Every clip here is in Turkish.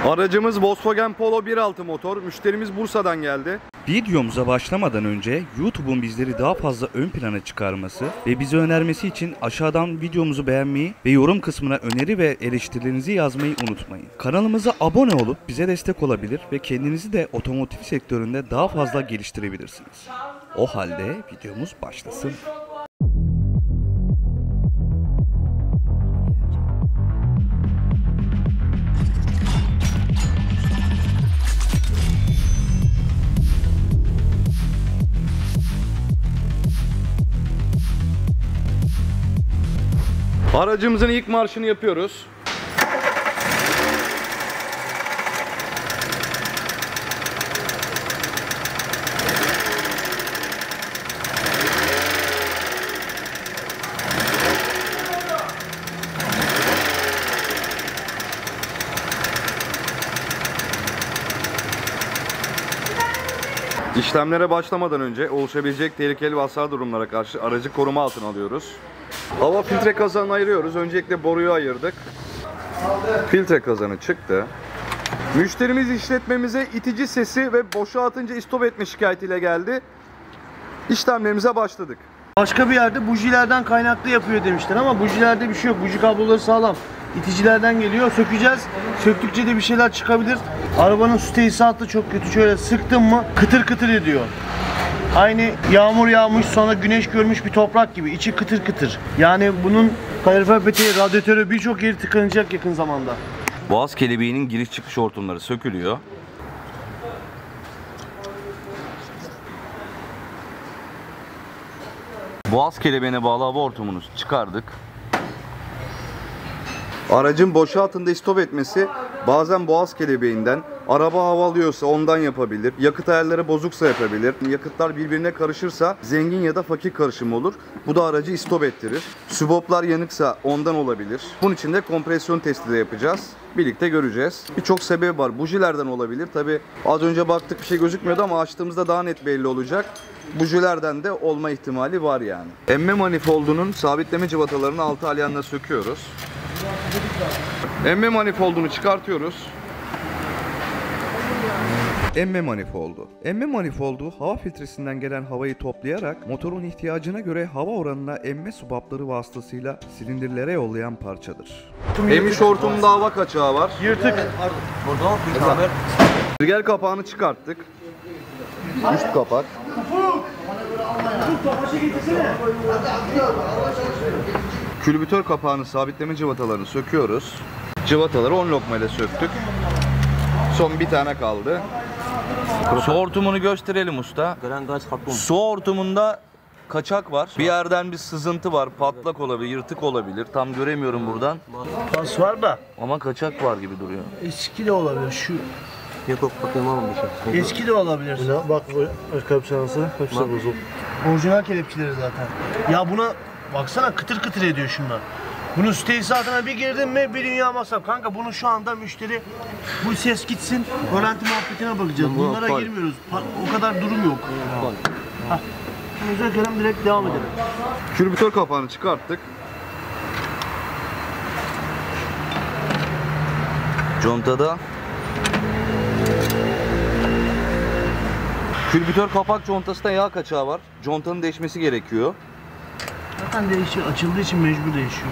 Aracımız Volkswagen Polo 1.6 motor. Müşterimiz Bursa'dan geldi. Videomuza başlamadan önce YouTube'un bizleri daha fazla ön plana çıkarması ve bize önermesi için aşağıdan videomuzu beğenmeyi ve yorum kısmına öneri ve eleştirilerinizi yazmayı unutmayın. Kanalımıza abone olup bize destek olabilir ve kendinizi de otomotiv sektöründe daha fazla geliştirebilirsiniz. O halde videomuz başlasın. Aracımızın ilk marşını yapıyoruz. İşlemlere başlamadan önce oluşabilecek tehlikeli ve hasar durumlara karşı aracı koruma altına alıyoruz. Hava filtre kazanını ayırıyoruz. Öncelikle boruyu ayırdık. Filtre kazanı çıktı. Müşterimiz işletmemize itici sesi ve boşaltınca istop etme şikayetiyle geldi. İşlemlerimize başladık. Başka bir yerde bujilerden kaynaklı yapıyor demişler ama bujilerde bir şey yok. Buji kabloları sağlam. İticilerden geliyor. Sökeceğiz. Söktükçe de bir şeyler çıkabilir. Arabanın su tesisatı çok kötü. Şöyle sıktın mı kıtır kıtır ediyor. Aynı yağmur yağmış sonra güneş görmüş bir toprak gibi. İçi kıtır kıtır. Yani bunun kalorifer peteği, radyatörü birçok yeri tıkanacak yakın zamanda. Boğaz kelebeğinin giriş çıkış hortumları sökülüyor. Boğaz kelebeğine bağlı hava hortumunu çıkardık. Aracın boşaltında istop etmesi bazen boğaz kelebeğinden, araba hava alıyorsa ondan yapabilir, yakıt ayarları bozuksa yapabilir, yakıtlar birbirine karışırsa zengin ya da fakir karışımı olur. Bu da aracı istop ettirir. Süboplar yanıksa ondan olabilir. Bunun için de kompresyon testi de yapacağız. Birlikte göreceğiz. Birçok sebebi var. Bujilerden olabilir. Tabi az önce baktık bir şey gözükmüyordu ama açtığımızda daha net belli olacak. Bujilerden de olma ihtimali var yani. Emme manifoldunun sabitleme cıvatalarını altı alyanla söküyoruz. Emme manifoldunu çıkartıyoruz. Emme manifoldu. Emme manifoldu hava filtresinden gelen havayı toplayarak motorun ihtiyacına göre hava oranına emme subapları vasıtasıyla silindirlere yollayan parçadır. Emmiş hortumunda hava kaçağı var. Yırtık. Rüzgar kapağını çıkarttık. Üst kapak. Külbütör kapağını sabitleme cıvatalarını söküyoruz. Cıvataları 10 lokma ile söktük. Son bir tane kaldı. Su hortumunu gösterelim usta. Su hortumunda kaçak var. Bir yerden bir sızıntı var. Patlak olabilir, yırtık olabilir. Tam göremiyorum buradan. Pas var da. Ama kaçak var gibi duruyor. Eski de olabilir şu. Yok bakayım oğlum bir şey. Eski de olabilir. Bak bu arka şansı hepsi bozuk. Orijinal kelepçeleri zaten. Ya buna baksana kıtır kıtır ediyor şunlar. Bunun su tesisatına bir girdin mi bir dünya masraf. Kanka bunu şu anda müşteri bu ses gitsin garanti muhabbetine bakacağız. Bunlara girmiyoruz. O kadar durum yok. Özel kalem direkt devam edelim. Külbütör kapağını çıkarttık. Contada külbütör kapak contasında yağ kaçağı var. Contanın değişmesi gerekiyor. Zaten değişiyor. Açıldığı için mecbur değişiyor.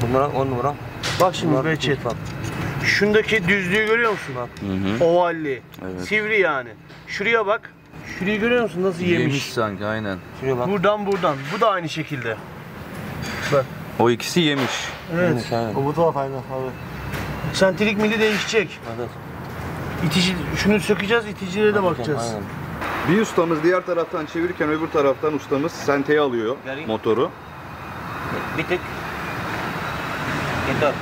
Bunlar 10 numara. Bak şimdi Behçet. Şundaki düzlüğü görüyor musun bak? Ovalli. Evet. Sivri yani. Şuraya bak. Şurayı görüyor musun nasıl yemiş? Sanki aynen. Şuraya bak. Buradan. Bu da aynı şekilde. Bak. O ikisi yemiş. Evet. Bu da aynı abi. Sentrik mili değişecek. Evet. İtici, şunu sökeceğiz, iticilere de bakacağız. Aynen. Bir ustamız diğer taraftan çevirirken öbür taraftan ustamız senteyi alıyor motoru. Bir tek. Yeter.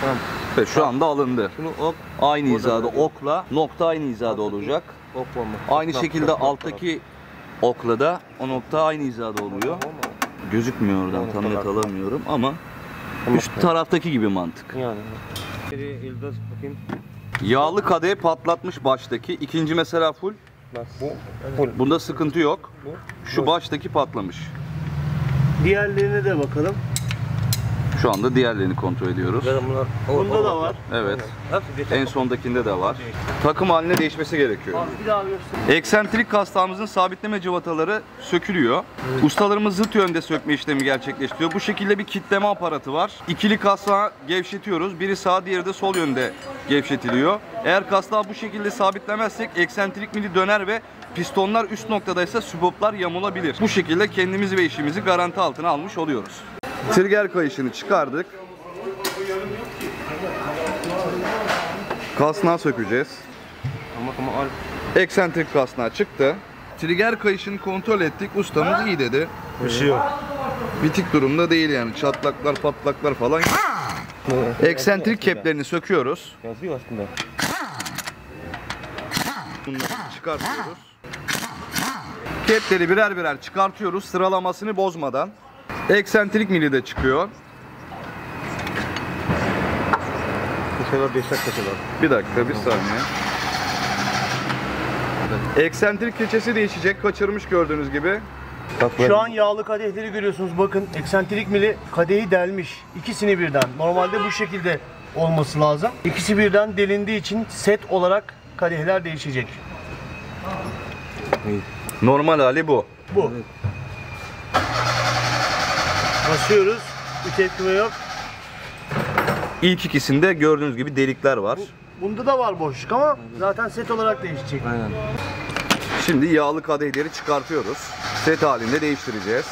Tamam. Ve şu anda alındı. Şunu ok. Aynı hizada okla nokta aynı hizada olacak. Ok bomba. Aynı şekilde alttaki okla da o nokta aynı hizada oluyor. Gözükmüyor oradan tam net alamıyorum ama üst taraftaki gibi mantık. Yani. Yıldız bakayım. Yağlı kadeh patlatmış baştaki. İkinci mesela full. Bak bu full. Bunda sıkıntı yok. Bu. Şu baştaki patlamış. Diğerlerine de bakalım. Şu anda diğerlerini kontrol ediyoruz. Bunda da var. Evet. En sondakinde de var. Takım haline değişmesi gerekiyor. Abi bir daha göster. Eksentrik kasnağımızın sabitleme cıvataları sökülüyor. Ustalarımız zıt yönde sökme işlemi gerçekleştiriyor. Bu şekilde bir kitleme aparatı var. İkili kasnağı gevşetiyoruz. Biri sağ, diğeri de sol yönde gevşetiliyor. Eğer kasnağı bu şekilde sabitlemezsek eksentrik mili döner ve pistonlar üst noktadaysa süboplar yamulabilir. Bu şekilde kendimizi ve işimizi garanti altına almış oluyoruz. Trigger kayışını çıkardık. Kasnağı sökeceğiz. Eksentrik kasnağı çıktı. Trigger kayışını kontrol ettik. Ustamız iyi dedi. Bir şey yok. Bitik durumda değil yani. Çatlaklar, patlaklar falan. Eksentrik keplerini söküyoruz. Yazıyor aslında. Bunları çıkartıyoruz. Kepleri birer birer çıkartıyoruz sıralamasını bozmadan. Eksentrik mili de çıkıyor. Bu sefer 5 dakika çalar. Bir dakika, bir saniye. Eksentrik keçesi değişecek. Kaçırmış gördüğünüz gibi. Şu an yağlı kadehleri görüyorsunuz. Bakın eksentrik mili kadehi delmiş. İkisini birden. Normalde bu şekilde olması lazım. İkisi birden delindiği için set olarak kadehler değişecek. Normal hali bu. Bu. Basıyoruz. Bir tepkime yok. İlk ikisinde gördüğünüz gibi delikler var. Bunda da var boşluk ama zaten set olarak değişecek. Aynen. Şimdi yağlı kadehleri çıkartıyoruz. Set halinde değiştireceğiz.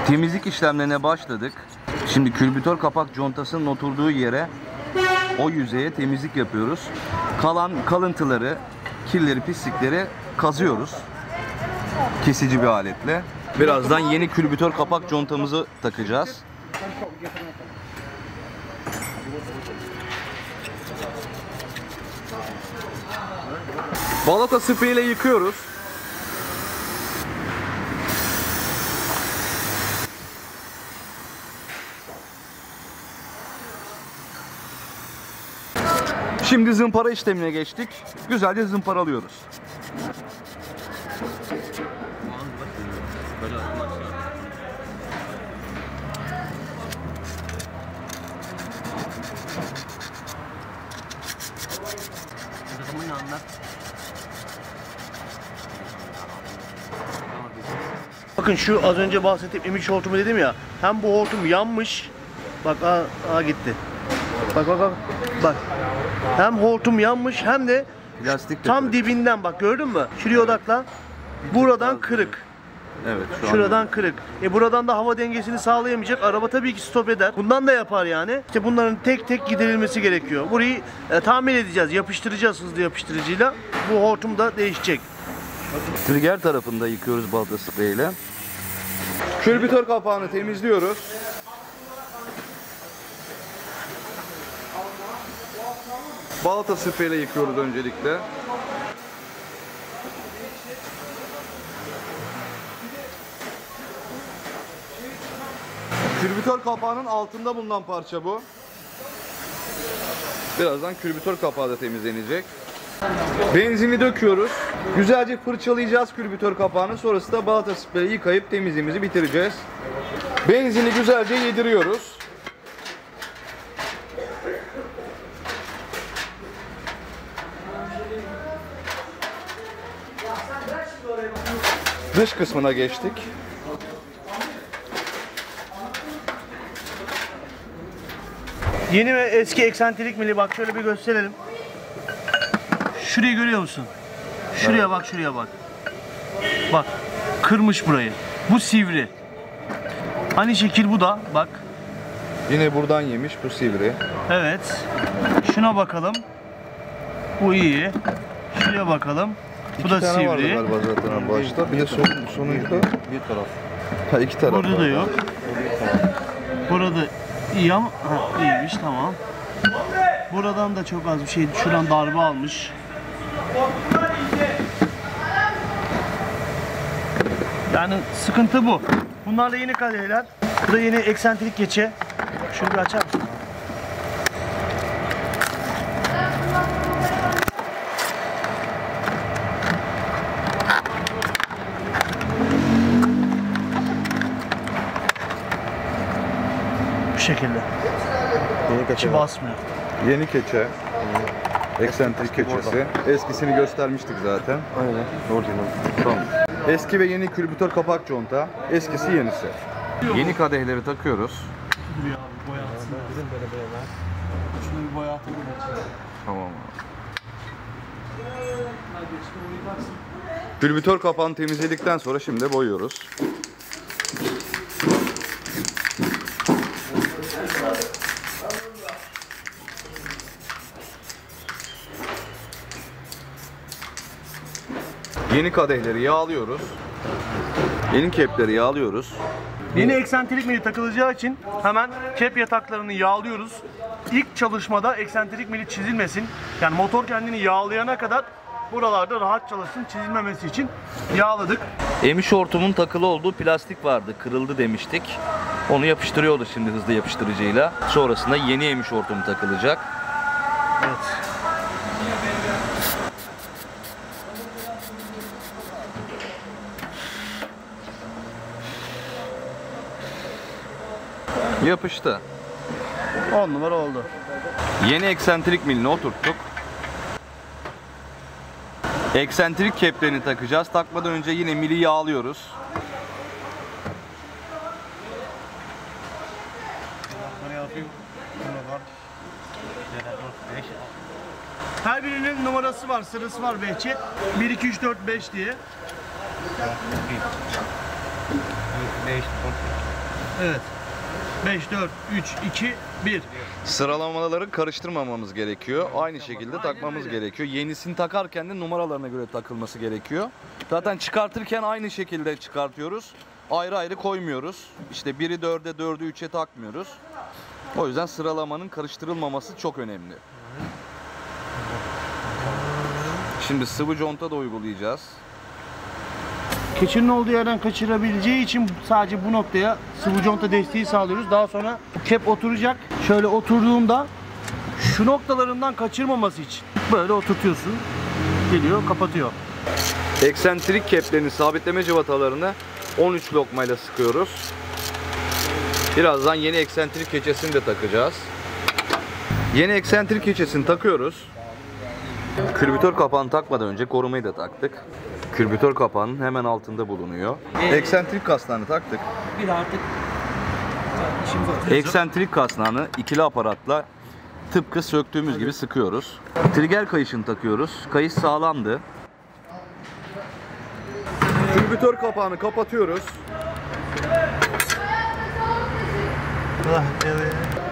Temizlik işlemlerine başladık. Şimdi külbütör kapak contasının oturduğu yere, o yüzeye temizlik yapıyoruz. Kalan kalıntıları, kirleri, pislikleri kazıyoruz. Kesici bir aletle. Birazdan yeni külbütör kapak contamızı takacağız. Balata sprey ile yıkıyoruz. Şimdi zımpara işlemine geçtik. Güzelce zımparalıyoruz. Bakın şu az önce bahsettiğim emik hortumu dedim ya. Hem bu hortum yanmış. Bak gitti. Bak. Bak. Hem hortum yanmış hem de Plastik de tam kırık. dibinden bak gördün mü? Şuraya odakla. Buradan kırık. Evet, şu an Şuradan kırık. Buradan da hava dengesini sağlayamayacak. Araba tabii ki stop eder. Bundan da yapar yani. İşte bunların tek tek giderilmesi gerekiyor. Burayı tamir edeceğiz. Yapıştıracağız hızlı yapıştırıcıyla. Bu hortum da değişecek. trigger tarafında yıkıyoruz balata sprey ile. Külbütör kapağını temizliyoruz. Balata sprey ile yıkıyoruz öncelikle. Külbütör kapağının altında bulunan parça bu. Birazdan külbütör kapağı da temizlenecek. Benzini döküyoruz. Güzelce fırçalayacağız külbütör kapağını. Sonrasında balata spreyi yıkayıp temizliğimizi bitireceğiz. Benzini güzelce yediriyoruz. Dış kısmına geçtik. Yeni ve eski eksantrik mili bak şöyle bir gösterelim. Şurayı görüyor musun? Şuraya bak, şuraya bak. Bak, kırmış burayı. Bu sivri. Aynı şekil bu da bak. Yine buradan yemiş bu sivri. Evet. Şuna bakalım. Bu iyi. Şuraya bakalım. Bu da tane vardı sivri. galiba zaten başta. Bir de sonuncuda Bir taraf. ha, iki taraf Burada da var. yok. Burada iyi ama iyiymiş, tamam. Buradan da çok az bir şey. Şuradan darbe almış. Yani sıkıntı bu. Bunlar da yeni kadehler. Bu da yeni eksantrik keçe. Şunu bir açar mısın? şekilde. Yeni İçi keçe. basmıyor. Yeni keçe. Eksentrik keçesi. Eskisini göstermiştik zaten. Aynen. Orijinal. Tamam. Eski ve yeni külbütör kapak conta. Eskisi yenisi. Yeni kadehleri takıyoruz. Bizim böyle var. Şunu bir boyatayım. Tamam. Külbütör kapağını temizledikten sonra şimdi boyuyoruz. Yeni kadehleri yağlıyoruz. Yeni kepleri yağlıyoruz. Yeni eksentrik mili takılacağı için hemen kep yataklarını yağlıyoruz. İlk çalışmada eksentrik mili çizilmesin. Yani motor kendini yağlayana kadar buralarda rahat çalışsın, çizilmemesi için yağladık. Emiş hortumun takılı olduğu plastik vardı. Kırıldı demiştik. Onu yapıştırıyordu şimdi hızlı yapıştırıcıyla. Sonrasında yeni emiş hortum takılacak. Evet. Yapıştı. 10 numara oldu. Yeni eksentrik milini oturttuk. Eksentrik keplerini takacağız. Takmadan önce yine mili yağlıyoruz. Her birinin numarası var, sırası var Behçet. 1, 2, 3, 4, 5 diye. Evet. 5, 4, 3, 2, 1. Sıralamaları karıştırmamamız gerekiyor. Aynı şekilde takmamız gerekiyor. Yenisini takarken de numaralarına göre takılması gerekiyor. Zaten çıkartırken aynı şekilde çıkartıyoruz. Ayrı ayrı koymuyoruz. İşte biri 4'e, 4'ü 3'e takmıyoruz. O yüzden sıralamanın karıştırılmaması çok önemli. Şimdi sıvı conta da uygulayacağız. Keçinin olduğu yerden kaçırabileceği için sadece bu noktaya sıvı conta desteği sağlıyoruz. Daha sonra kep oturacak. Şöyle oturduğunda şu noktalarından kaçırmaması için böyle oturtuyorsun. Geliyor, kapatıyor. Eksentrik keplerini, sabitleme cıvatalarını 13 lokmayla sıkıyoruz. Birazdan yeni eksentrik keçesini de takacağız. Yeni eksentrik keçesini takıyoruz. Külbütör kapağını takmadan önce korumayı da taktık. Külbütör kapağının hemen altında bulunuyor. Eksentrik kasnağını taktık. Bir de artık Eksentrik kasnağını ikili aparatla tıpkı söktüğümüz gibi sıkıyoruz. Trigger kayışını takıyoruz. Kayış sağlamdı. Külbütör kapağını kapatıyoruz.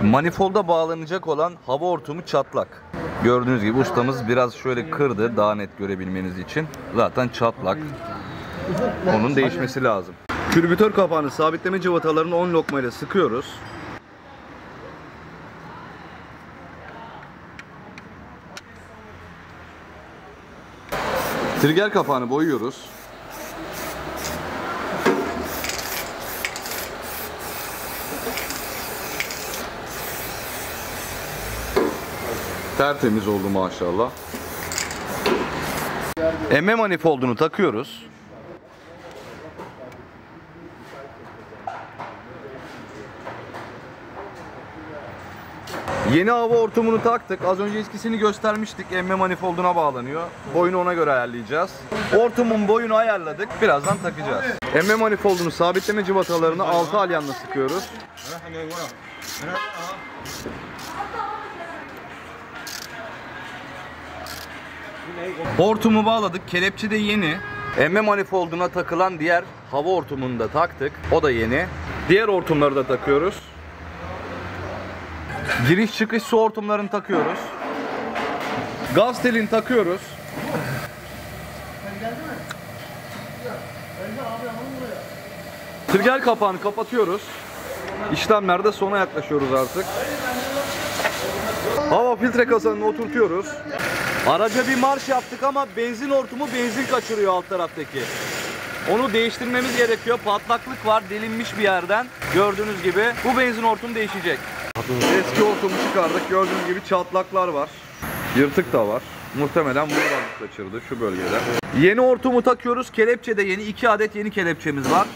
Manifolda bağlanacak olan hava hortumu çatlak. Gördüğünüz gibi ustamız biraz şöyle kırdı daha net görebilmeniz için. Zaten çatlak. Onun değişmesi lazım. Külbütör kapağını sabitleme cıvatalarını 10 lokmayla sıkıyoruz. Trigger kapağını boyuyoruz. Tertemiz oldu maşallah. Emme manifoldunu takıyoruz. Yeni hava hortumunu taktık. Az önce eskisini göstermiştik. Emme manifolduna bağlanıyor. Boyunu ona göre ayarlayacağız. Hortumun boyunu ayarladık. Birazdan takacağız. Emme manifoldunu sabitleme cıvatalarını 6 alyanla sıkıyoruz. Hortumu bağladık. Kelepçe de yeni. Emme manifolduna takılan diğer hava hortumunu da taktık. O da yeni. Diğer hortumları da takıyoruz. Giriş çıkış su hortumlarını takıyoruz. Gaz telini takıyoruz. Trigger kapağını kapatıyoruz. İşlemlerde sona yaklaşıyoruz artık. Hava filtre kazanını oturtuyoruz. Araca bir marş yaptık ama benzin hortumu benzin kaçırıyor alt taraftaki. Onu değiştirmemiz gerekiyor. Patlaklık var delinmiş bir yerden. Gördüğünüz gibi bu benzin hortumu değişecek. Eski hortumu çıkardık. Gördüğünüz gibi çatlaklar var. Yırtık da var. Muhtemelen buradan kaçırdı şu bölgede. Yeni hortumu takıyoruz. Kelepçe de yeni. 2 adet yeni kelepçemiz var.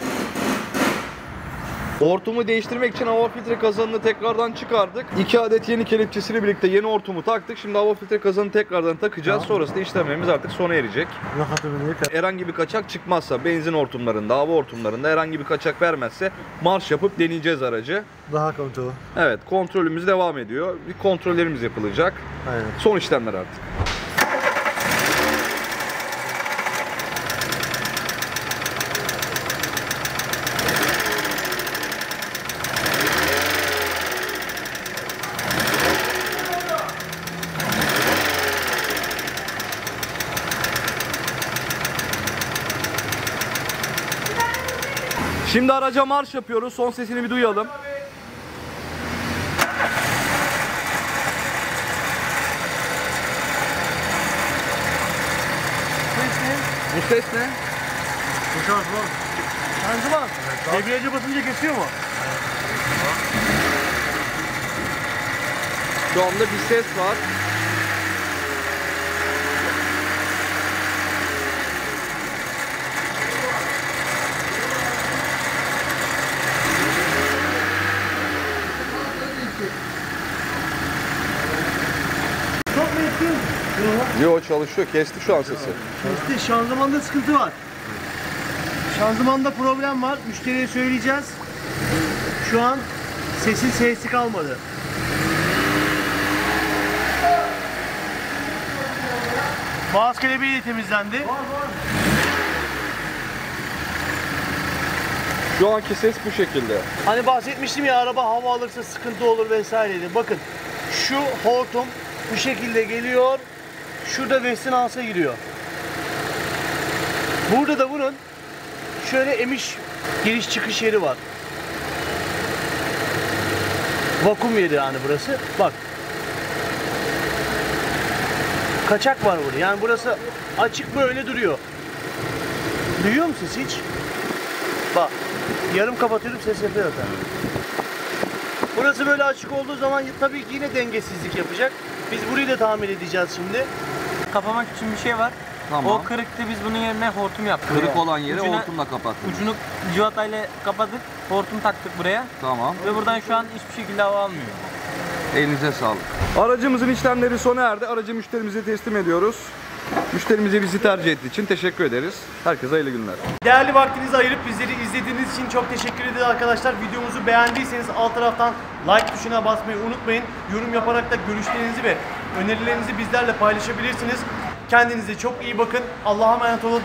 Hortumu değiştirmek için hava filtre kazanını tekrardan çıkardık. 2 adet yeni kelepçesiyle birlikte yeni hortumu taktık. Şimdi hava filtre kazanını tekrardan takacağız. Sonrasında işlemlerimiz artık sona erecek. Herhangi bir kaçak çıkmazsa, benzin hortumlarında, hava hortumlarında herhangi bir kaçak vermezse marş yapıp deneyeceğiz aracı. Daha kontrol. Evet, kontrolümüz devam ediyor. Bir kontrollerimiz yapılacak. Aynen. Son işlemler artık. Şimdi araca marş yapıyoruz. Son sesini bir duyalım. Bu ses ne? Şanzıman. Debriyaja basınca kesiyor mu? Şu anda bir ses var. Çok mu etkin? Yo, çalışıyor. Kesti şu an sesi. Kesti. Şanzımanda sıkıntı var. Şanzımanda problem var. Müşteriye söyleyeceğiz. Şu an sesin sesi kalmadı. Boğaz kelebeği de temizlendi. Şu anki ses bu şekilde. Hani bahsetmiştim ya, araba hava alırsa sıkıntı olur vesaireydi. Bakın şu hortum bu şekilde geliyor. Şurada Westinhouse'a giriyor. Burada da bunun şöyle emiş giriş çıkış yeri var. Vakum yeri yani burası. Bak. Kaçak var burada. Yani burası açık böyle duruyor. Duyuyor musun hiç? Bak. Yarım kapatıyorum, ses yapıyor zaten. Burası böyle açık olduğu zaman tabii ki yine dengesizlik yapacak. Biz burayı da tamir edeceğiz şimdi. Kapamak için bir şey var. Tamam. O kırıktı, biz bunun yerine hortum yaptık. Kırık olan yeri Ucuna- hortumla kapattınız. Ucunu civatayla kapadık, hortum taktık buraya Tamam. ve buradan şu an hiçbir şekilde hava almıyor. Elinize sağlık. Aracımızın işlemleri sona erdi. Aracı müşterimize teslim ediyoruz. Müşterimize bizi tercih ettiği için teşekkür ederiz. Herkese hayırlı günler. Değerli vaktinizi ayırıp bizleri izlediğiniz için çok teşekkür ederiz arkadaşlar. Videomuzu beğendiyseniz alt taraftan like tuşuna basmayı unutmayın. Yorum yaparak da görüşlerinizi ve önerilerinizi bizlerle paylaşabilirsiniz. Kendinize çok iyi bakın. Allah'a emanet olun.